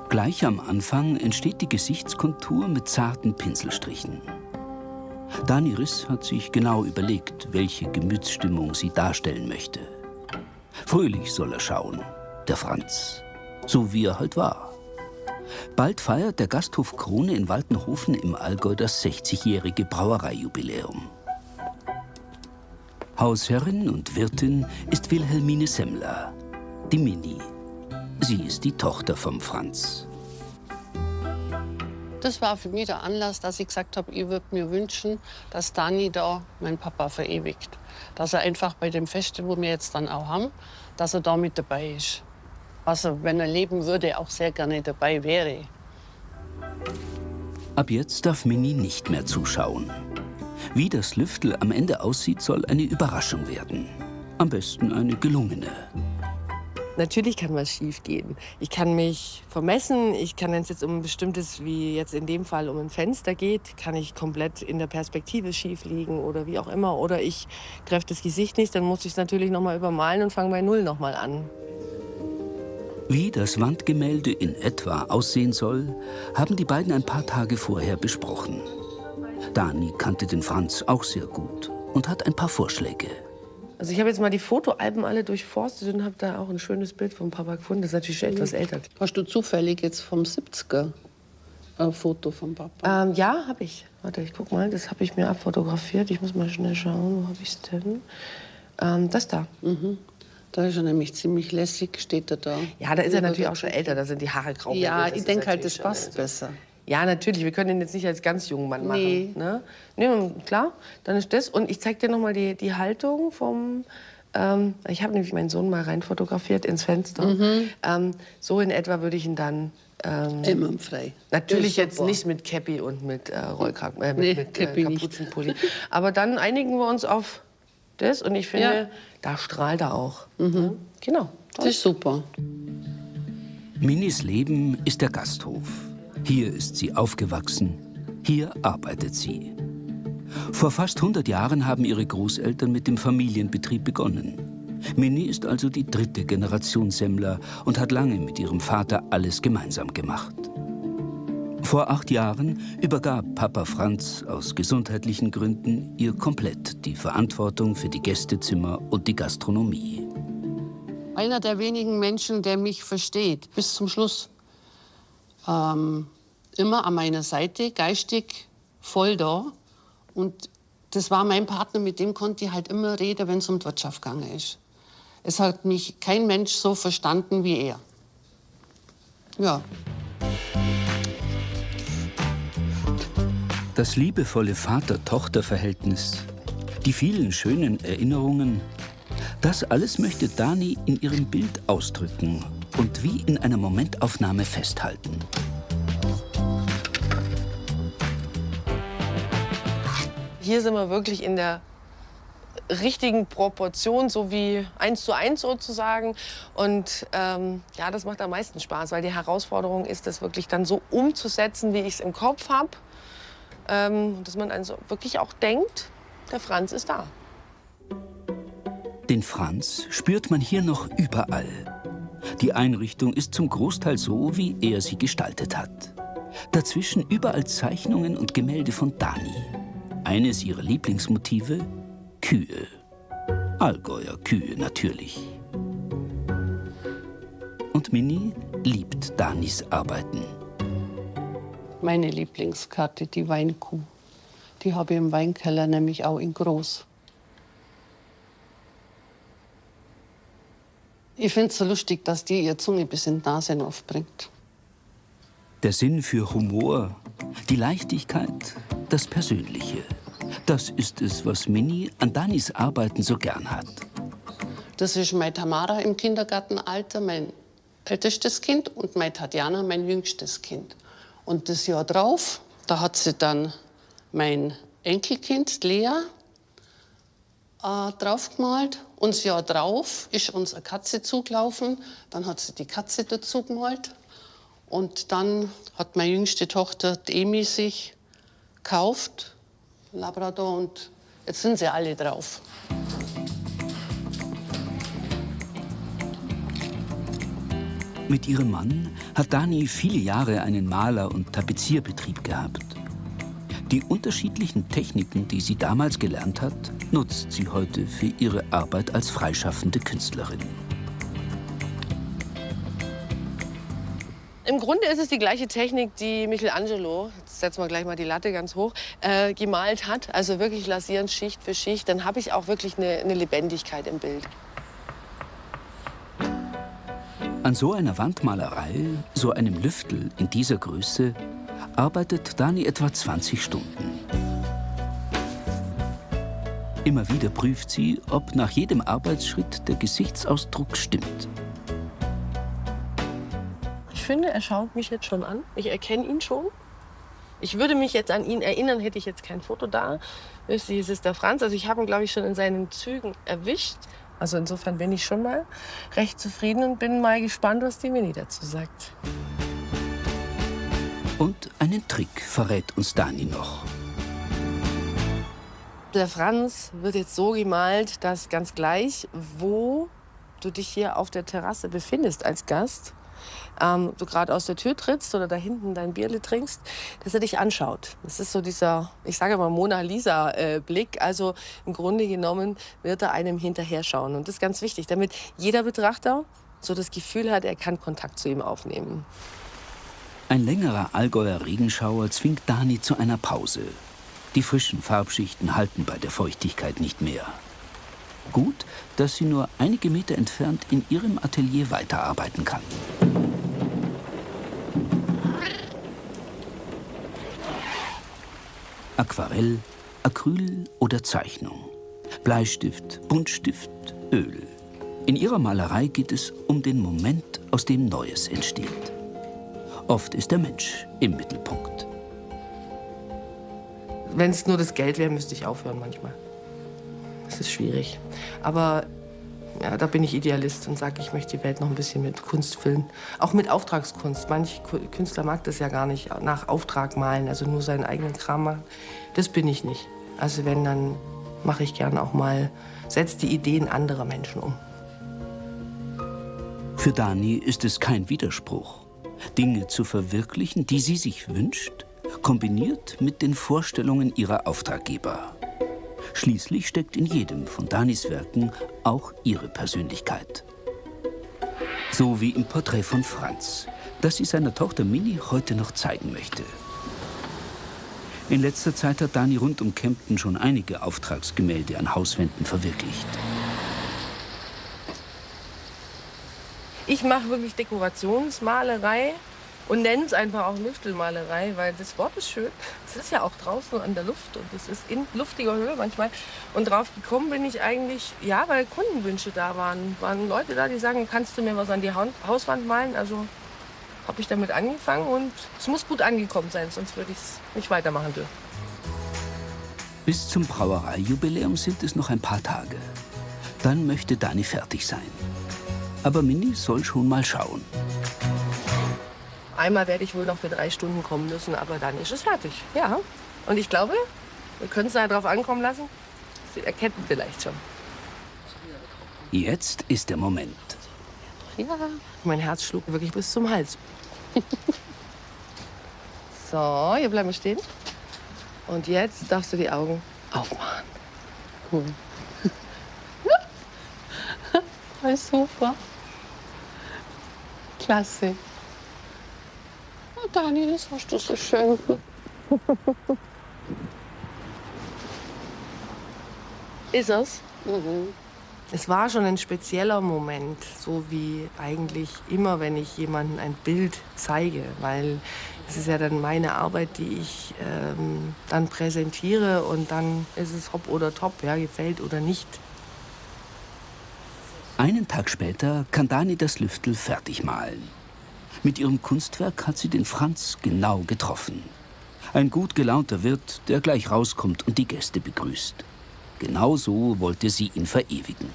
Gleich am Anfang entsteht die Gesichtskontur mit zarten Pinselstrichen. Dani Riss hat sich genau überlegt, welche Gemütsstimmung sie darstellen möchte. Fröhlich soll er schauen, der Franz, so wie er halt war. Bald feiert der Gasthof Krone in Waltenhofen im Allgäu das 60-jährige Brauereijubiläum. Hausherrin und Wirtin ist Wilhelmine Semmler, die Mini. Sie ist die Tochter vom Franz. Das war für mich der Anlass, dass ich gesagt habe, ich würde mir wünschen, dass Dani da meinen Papa verewigt. Dass er einfach bei dem Fest, wo wir jetzt dann auch haben, dass er da mit dabei ist. Was er, wenn er leben würde, auch sehr gerne dabei wäre. Ab jetzt darf Mini nicht mehr zuschauen. Wie das Lüftel am Ende aussieht, soll eine Überraschung werden. Am besten eine gelungene. Natürlich kann was schief gehen. Ich kann mich vermessen, ich kann, wenn es jetzt um ein bestimmtes, wie jetzt in dem Fall um ein Fenster geht, kann ich komplett in der Perspektive schief liegen oder wie auch immer. Oder ich treffe das Gesicht nicht, dann muss ich es natürlich noch mal übermalen und fange bei Null noch mal an. Wie das Wandgemälde in etwa aussehen soll, haben die beiden ein paar Tage vorher besprochen. Dani kannte den Franz auch sehr gut und hat ein paar Vorschläge. Also ich habe jetzt mal die Fotoalben alle durchforstet und habe da auch ein schönes Bild vom Papa gefunden. Das ist natürlich schon etwas älter. Hast du zufällig jetzt vom 70er ein Foto vom Papa? Ja, habe ich. Warte, ich guck mal, das habe ich mir abfotografiert. Ich muss mal schnell schauen, wo habe ich es denn? Das da. Mhm. Da ist er nämlich ziemlich lässig, steht er da. Ja, da ist er natürlich auch schon älter, da sind die Haare grau. Ja, ich denke halt, das passt besser. Ja, natürlich, wir können ihn jetzt nicht als ganz jungen Mann machen. Nee. Ne? Nee, klar, dann ist das. Und ich zeige dir noch mal die Haltung vom... ich habe nämlich meinen Sohn mal rein fotografiert ins Fenster. So in etwa würde ich ihn dann... Immer frei. Natürlich jetzt nicht mit Käppi und mit Kapuzenpulli. Aber dann einigen wir uns auf das. Und ich finde, da strahlt er auch. Mhm. Genau. Das ist super. Minis Leben ist der Gasthof. Hier ist sie aufgewachsen. Hier arbeitet sie. Vor fast 100 Jahren haben ihre Großeltern mit dem Familienbetrieb begonnen. Mini ist also die 3. Generation Semmler und hat lange mit ihrem Vater alles gemeinsam gemacht. Vor 8 Jahren übergab Papa Franz aus gesundheitlichen Gründen ihr komplett die Verantwortung für die Gästezimmer und die Gastronomie. Einer der wenigen Menschen, der mich versteht, bis zum Schluss. Immer an meiner Seite, geistig voll da. Und das war mein Partner, mit dem konnte ich halt immer reden, wenn es um die Wirtschaft gegangen ist. Es hat mich kein Mensch so verstanden wie er. Ja. Das liebevolle Vater-Tochter-Verhältnis, die vielen schönen Erinnerungen, das alles möchte Dani in ihrem Bild ausdrücken und wie in einer Momentaufnahme festhalten. Hier sind wir wirklich in der richtigen Proportion, so wie 1:1 sozusagen. Und ja, das macht am meisten Spaß, weil die Herausforderung ist, das wirklich dann so umzusetzen, wie ich es im Kopf habe. Dass man also wirklich auch denkt, der Franz ist da. Den Franz spürt man hier noch überall. Die Einrichtung ist zum Großteil so, wie er sie gestaltet hat. Dazwischen überall Zeichnungen und Gemälde von Dani. Eines ihrer Lieblingsmotive: Kühe. Allgäuer Kühe natürlich. Und Mini liebt Danis Arbeiten. Meine Lieblingskarte, die Weinkuh. Die habe ich im Weinkeller, nämlich auch in groß. Ich finde es so lustig, dass die ihre Zunge bis in die Nase aufbringt. Der Sinn für Humor, die Leichtigkeit, das Persönliche. Das ist es, was Mini an Danis Arbeiten so gern hat. Das ist meine Tamara im Kindergartenalter, mein ältestes Kind, und meine Tatjana, mein jüngstes Kind. Und das Jahr drauf, da hat sie dann mein Enkelkind, Lea, draufgemalt. Und das Jahr drauf ist uns eine Katze zugelaufen. Dann hat sie die Katze dazu gemalt. Und dann hat meine jüngste Tochter, die Emi, sich gekauft, Labrador, und jetzt sind sie alle drauf. Mit ihrem Mann hat Dani viele Jahre einen Maler- und Tapezierbetrieb gehabt. Die unterschiedlichen Techniken, die sie damals gelernt hat, nutzt sie heute für ihre Arbeit als freischaffende Künstlerin. Im Grunde ist es die gleiche Technik, die Michelangelo, jetzt setzen wir gleich mal die Latte ganz hoch, gemalt hat. Also wirklich lasierend, Schicht für Schicht. Dann habe ich auch wirklich eine Lebendigkeit im Bild. An so einer Wandmalerei, so einem Lüftel in dieser Größe, arbeitet Dani etwa 20 Stunden. Immer wieder prüft sie, ob nach jedem Arbeitsschritt der Gesichtsausdruck stimmt. Ich finde, er schaut mich jetzt schon an. Ich erkenne ihn schon. Ich würde mich jetzt an ihn erinnern, hätte ich jetzt kein Foto da. Es ist der Franz. Also ich habe ihn, glaube ich, schon in seinen Zügen erwischt. Also insofern bin ich schon mal recht zufrieden und bin mal gespannt, was die Mini dazu sagt. Und einen Trick verrät uns Dani noch. Der Franz wird jetzt so gemalt, dass ganz gleich, wo du dich hier auf der Terrasse befindest als Gast, du gerade aus der Tür trittst oder da hinten dein Bierle trinkst, dass er dich anschaut. Das ist so dieser, ich sage mal, Mona Lisa-Blick. Also im Grunde genommen wird er einem hinterher schauen. Und das ist ganz wichtig, damit jeder Betrachter so das Gefühl hat, er kann Kontakt zu ihm aufnehmen. Ein längerer Allgäuer Regenschauer zwingt Dani zu einer Pause. Die frischen Farbschichten halten bei der Feuchtigkeit nicht mehr. Gut, dass sie nur einige Meter entfernt in ihrem Atelier weiterarbeiten kann. Aquarell, Acryl oder Zeichnung. Bleistift, Buntstift, Öl. In ihrer Malerei geht es um den Moment, aus dem Neues entsteht. Oft ist der Mensch im Mittelpunkt. Wenn es nur das Geld wäre, müsste ich aufhören manchmal. Das ist schwierig. Aber ja, da bin ich Idealist und sage, ich möchte die Welt noch ein bisschen mit Kunst füllen. Auch mit Auftragskunst. Manch Künstler mag das ja gar nicht, nach Auftrag malen, also nur seinen eigenen Kram machen. Das bin ich nicht. Also wenn, dann mache ich gerne auch mal, setze die Ideen anderer Menschen um. Für Dani ist es kein Widerspruch, Dinge zu verwirklichen, die sie sich wünscht, kombiniert mit den Vorstellungen ihrer Auftraggeber. Schließlich steckt in jedem von Danis Werken auch ihre Persönlichkeit. So wie im Porträt von Franz, das sie seiner Tochter Mini heute noch zeigen möchte. In letzter Zeit hat Dani rund um Kempten schon einige Auftragsgemälde an Hauswänden verwirklicht. Ich mache wirklich Dekorationsmalerei und nenne es einfach auch Lüftelmalerei, weil das Wort ist schön. Es ist ja auch draußen an der Luft und es ist in luftiger Höhe manchmal. Und drauf gekommen bin ich eigentlich, ja, weil Kundenwünsche da waren. Waren Leute da, die sagen, kannst du mir was an die Hauswand malen? Also habe ich damit angefangen und es muss gut angekommen sein, sonst würde ich es nicht weitermachen dürfen. Bis zum Brauereijubiläum sind es noch ein paar Tage. Dann möchte Dani fertig sein. Aber Mini soll schon mal schauen. Einmal werde ich wohl noch für 3 Stunden kommen müssen, aber dann ist es fertig. Ja. Und ich glaube, wir können es da drauf ankommen lassen. Sie erkennen vielleicht schon. Jetzt ist der Moment. Ja. Mein Herz schlug wirklich bis zum Hals. So, hier bleiben wir stehen. Und jetzt darfst du die Augen aufmachen. Cool. War super. Klasse. Oh, Dani, das hast du so schön. Ist es? Mhm. Es war schon ein spezieller Moment, so wie eigentlich immer, wenn ich jemandem ein Bild zeige, weil es ist ja dann meine Arbeit, die ich dann präsentiere und dann ist es hopp oder top, ja, gefällt oder nicht. Einen Tag später kann Dani das Lüftel fertig malen. Mit ihrem Kunstwerk hat sie den Franz genau getroffen. Ein gut gelaunter Wirt, der gleich rauskommt und die Gäste begrüßt. Genau so wollte sie ihn verewigen.